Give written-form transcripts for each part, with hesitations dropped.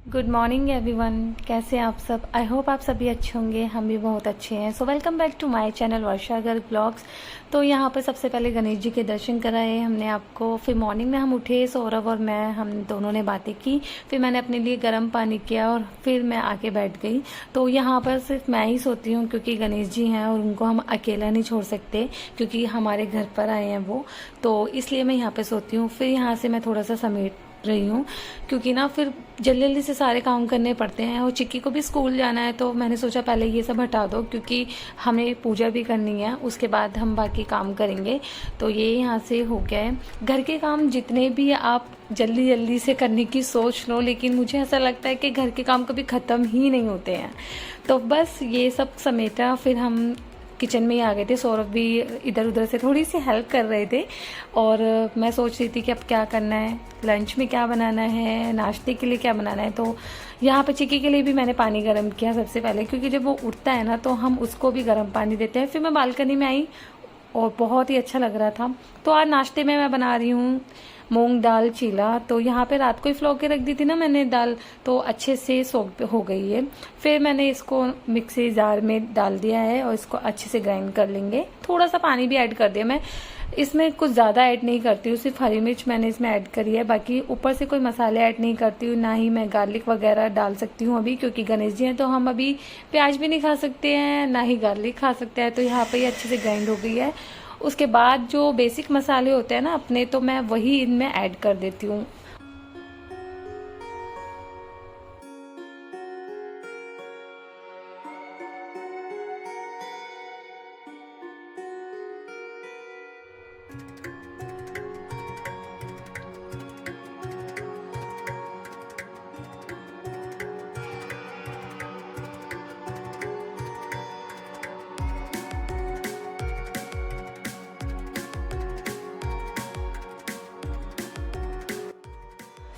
Good morning everyone. कैसे हैं आप सब? आई होप आप सभी अच्छे होंगे। हम भी बहुत अच्छे हैं। So welcome back to my channel Varsha Garg blogs. तो यहाँ पर सबसे पहले गणेश जी के दर्शन कराए हमने आपको। फिर मॉर्निंग में हम उठे, सौरभ और मैं, हम दोनों ने बातें की। फिर मैंने अपने लिए गर्म पानी किया और फिर मैं आके बैठ गई। तो यहाँ पर सिर्फ मैं ही सोती हूँ क्योंकि गणेश जी हैं और उनको हम अकेला नहीं छोड़ सकते क्योंकि हमारे घर पर आए हैं वो। तो इसलिए मैं यहाँ पर सोती हूँ। फिर यहाँ से मैं थोड़ा सा समेट रही हूँ क्योंकि ना फिर जल्दी जल्दी से सारे काम करने पड़ते हैं और चिक्की को भी स्कूल जाना है। तो मैंने सोचा पहले ये सब हटा दो क्योंकि हमें पूजा भी करनी है, उसके बाद हम बाकी काम करेंगे। तो ये यहाँ से हो गया है। घर के काम जितने भी आप जल्दी जल्दी से करने की सोच लो, लेकिन मुझे ऐसा लगता है कि घर के काम कभी ख़त्म ही नहीं होते हैं। तो बस ये सब समेटा, फिर हम किचन में ही आ गए थे। सौरभ भी इधर उधर से थोड़ी सी हेल्प कर रहे थे और मैं सोच रही थी कि अब क्या करना है, लंच में क्या बनाना है, नाश्ते के लिए क्या बनाना है। तो यहाँ पर चिक्की के लिए भी मैंने पानी गर्म किया सबसे पहले, क्योंकि जब वो उठता है ना तो हम उसको भी गर्म पानी देते हैं। फिर मैं बालकनी में आई और बहुत ही अच्छा लग रहा था। तो आज नाश्ते में मैं बना रही हूँ मूंग दाल चीला। तो यहाँ पे रात को ही फ्लो के रख दी थी ना मैंने दाल, तो अच्छे से सोक हो गई है। फिर मैंने इसको मिक्सी जार में डाल दिया है और इसको अच्छे से ग्राइंड कर लेंगे। थोड़ा सा पानी भी ऐड कर दिया। मैं इसमें कुछ ज़्यादा ऐड नहीं करती हूँ, सिर्फ हरी मिर्च मैंने इसमें ऐड करी है। बाकी ऊपर से कोई मसाले ऐड नहीं करती हूँ, ना ही मैं गार्लिक वगैरह डाल सकती हूँ अभी, क्योंकि गणेश जी हैं तो हम अभी प्याज भी नहीं खा सकते हैं, ना ही गार्लिक खा सकते हैं। तो यहाँ पर ये अच्छे से ग्राइंड हो गई है। उसके बाद जो बेसिक मसाले होते हैं ना अपने, तो मैं वही इनमें ऐड कर देती हूँ।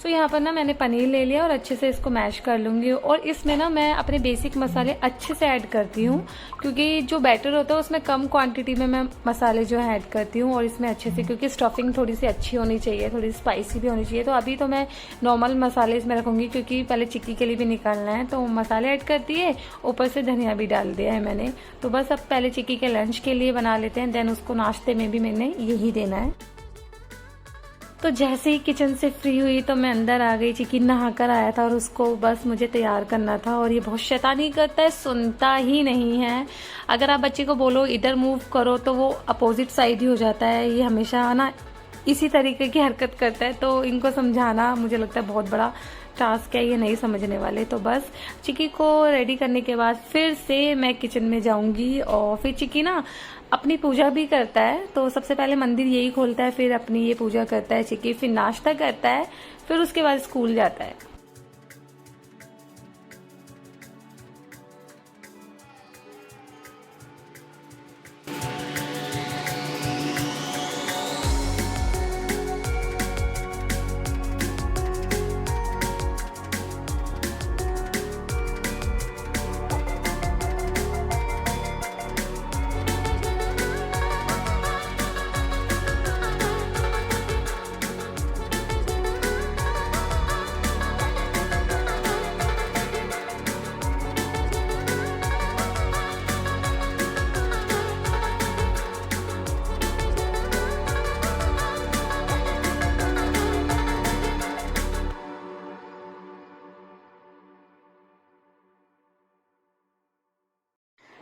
तो यहाँ पर ना मैंने पनीर ले लिया और अच्छे से इसको मैश कर लूँगी। और इसमें ना मैं अपने बेसिक मसाले अच्छे से ऐड करती हूँ, क्योंकि जो बैटर होता है उसमें कम क्वांटिटी में मैं मसाले जो है ऐड करती हूँ। और इसमें अच्छे से, क्योंकि स्टफिंग थोड़ी सी अच्छी होनी चाहिए, थोड़ी स्पाइसी भी होनी चाहिए। तो अभी तो मैं नॉर्मल मसाले इसमें रखूँगी क्योंकि पहले चिक्की के लिए भी निकालना है। तो मसाले ऐड कर दिए, ऊपर से धनिया भी डाल दिया है मैंने। तो बस अब पहले चिक्की के लंच के लिए बना लेते हैं, देन उसको नाश्ते में भी मैंने यही देना है। तो जैसे ही किचन से फ्री हुई तो मैं अंदर आ गई। चिकन नहा कर आया था और उसको बस मुझे तैयार करना था। और ये बहुत शैतानी करता है, सुनता ही नहीं है। अगर आप बच्चे को बोलो इधर मूव करो तो वो अपोजिट साइड ही हो जाता है। ये हमेशा ना इसी तरीके की हरकत करता है। तो इनको समझाना मुझे लगता है बहुत बड़ा टास्क है, ये नहीं समझने वाले। तो बस चिक्की को रेडी करने के बाद फिर से मैं किचन में जाऊंगी। और फिर चिक्की ना अपनी पूजा भी करता है। तो सबसे पहले मंदिर यही खोलता है, फिर अपनी ये पूजा करता है चिक्की, फिर नाश्ता करता है, फिर उसके बाद स्कूल जाता है।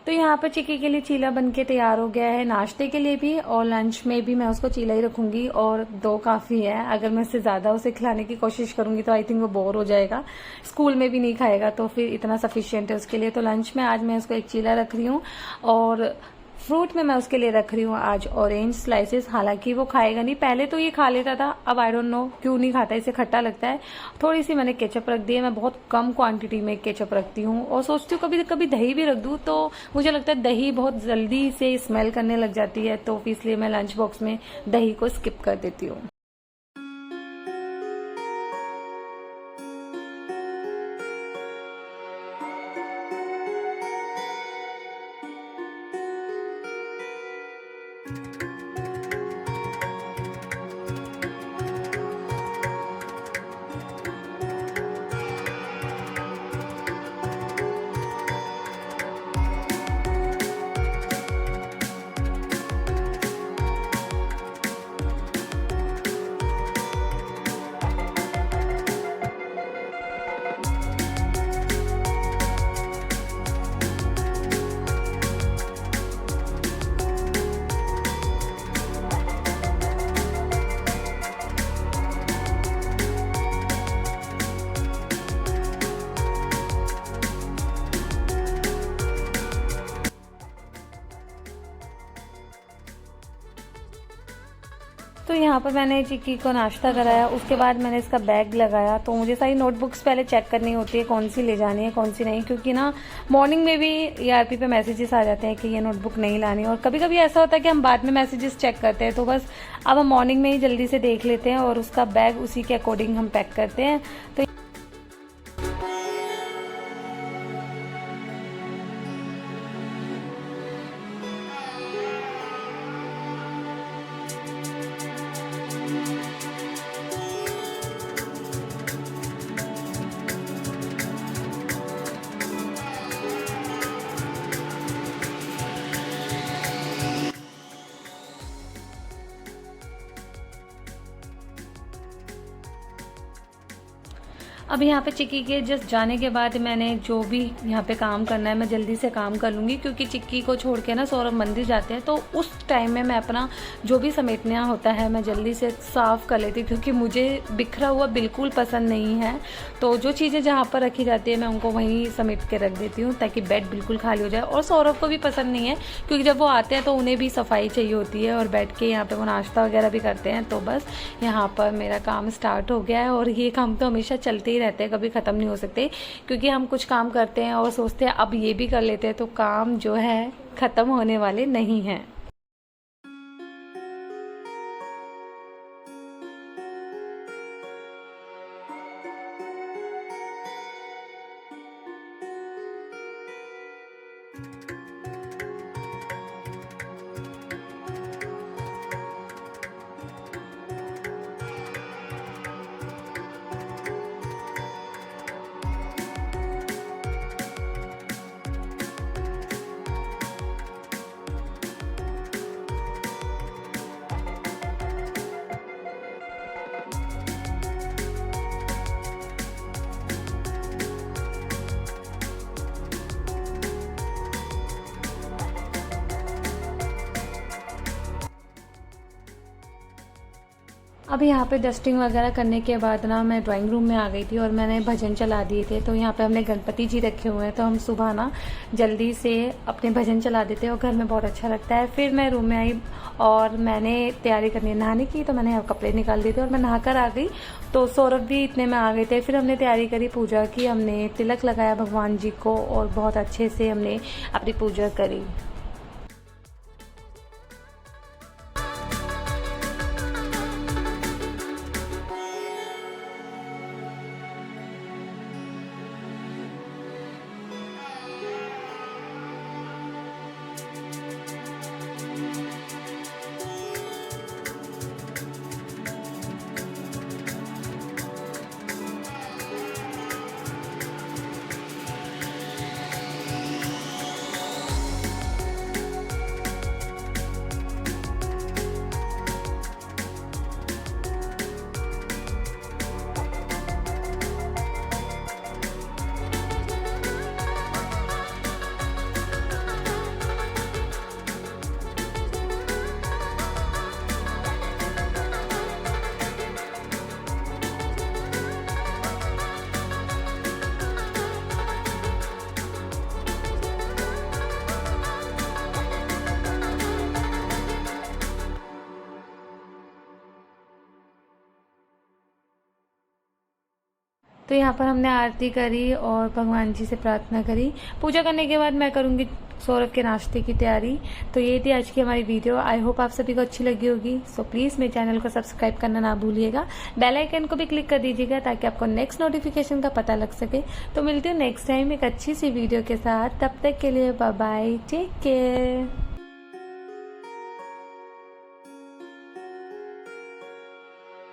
तो यहाँ पर चिक्की के लिए चीला बनके तैयार हो गया है, नाश्ते के लिए भी और लंच में भी मैं उसको चीला ही रखूंगी। और दो काफ़ी है, अगर मैं इससे ज़्यादा उसे खिलाने की कोशिश करूंगी तो आई थिंक वो बोर हो जाएगा, स्कूल में भी नहीं खाएगा। तो फिर इतना सफिशियंट है उसके लिए। तो लंच में आज मैं उसको एक चीला रख रही हूँ और फ्रूट में मैं उसके लिए रख रही हूँ आज ऑरेंज स्लाइसेस। हालांकि वो खाएगा नहीं, पहले तो ये खा लेता था, अब आई डोंट नो क्यों नहीं खाता, इसे खट्टा लगता है। थोड़ी सी मैंने केचप रख दी है, मैं बहुत कम क्वांटिटी में केचप रखती हूँ। और सोचती हूँ कभी कभी दही भी रख दूँ, तो मुझे लगता है दही बहुत जल्दी से स्मेल करने लग जाती है, तो इसलिए मैं लंच बॉक्स में दही को स्किप कर देती हूँ। यहाँ पर मैंने चिक्की को नाश्ता कराया, उसके बाद मैंने इसका बैग लगाया। तो मुझे सारी नोटबुक्स पहले चेक करनी होती है कौन सी ले जानी है कौन सी नहीं, क्योंकि ना मॉर्निंग में भी ERP पे मैसेजेस आ जाते हैं कि ये नोटबुक नहीं लानी, और कभी कभी ऐसा होता है कि हम बाद में मैसेजेस चेक करते हैं। तो बस अब हम मॉर्निंग में ही जल्दी से देख लेते हैं और उसका बैग उसी के अकॉर्डिंग हम पैक करते हैं। तो अब यहाँ पे चिक्की के जस्ट जाने के बाद मैंने जो भी यहाँ पे काम करना है मैं जल्दी से काम कर लूँगी, क्योंकि चिक्की को छोड़ के ना सौरभ मंदिर जाते हैं। तो उस टाइम में मैं अपना जो भी समेटना होता है मैं जल्दी से साफ़ कर लेती हूँ, क्योंकि मुझे बिखरा हुआ बिल्कुल पसंद नहीं है। तो जो चीज़ें जहाँ पर रखी जाती है मैं उनको वहीं समेट के रख देती हूँ, ताकि बेड बिल्कुल खाली हो जाए। और सौरभ को भी पसंद नहीं है, क्योंकि जब वो आते हैं तो उन्हें भी सफाई चाहिए होती है और बैठ के यहाँ पर वो नाश्ता वगैरह भी करते हैं। तो बस यहाँ पर मेरा काम स्टार्ट हो गया है, और ये काम तो हमेशा चलते ही रहते हैं, कभी ख़त्म नहीं हो सकते। क्योंकि हम कुछ काम करते हैं और सोचते हैं अब ये भी कर लेते हैं, तो काम जो है ख़त्म होने वाले नहीं हैं। अब यहाँ पे डस्टिंग वगैरह करने के बाद ना मैं ड्राइंग रूम में आ गई थी और मैंने भजन चला दिए थे। तो यहाँ पे हमने गणपति जी रखे हुए हैं, तो हम सुबह ना जल्दी से अपने भजन चला देते हैं और घर में बहुत अच्छा लगता है। फिर मैं रूम में आई और मैंने तैयारी करनी नहाने की, तो मैंने कपड़े निकाल दिए थे और मैं नहा कर आ गई। तो सौरभ भी इतने में आ गए थे। फिर हमने तैयारी करी, पूजा की, हमने तिलक लगाया भगवान जी को और बहुत अच्छे से हमने अपनी पूजा करी। तो यहाँ पर हमने आरती करी और भगवान जी से प्रार्थना करी। पूजा करने के बाद मैं करूँगी सौरभ के नाश्ते की तैयारी। तो ये थी आज की हमारी वीडियो। आई होप आप सभी को अच्छी लगी होगी। सो प्लीज़ मेरे चैनल को सब्सक्राइब करना ना भूलिएगा। बेल आइकन को भी क्लिक कर दीजिएगा ताकि आपको नेक्स्ट नोटिफिकेशन का पता लग सके। तो मिलती हूँ नेक्स्ट टाइम एक अच्छी सी वीडियो के साथ। तब तक के लिए बाय बाय, टेक केयर।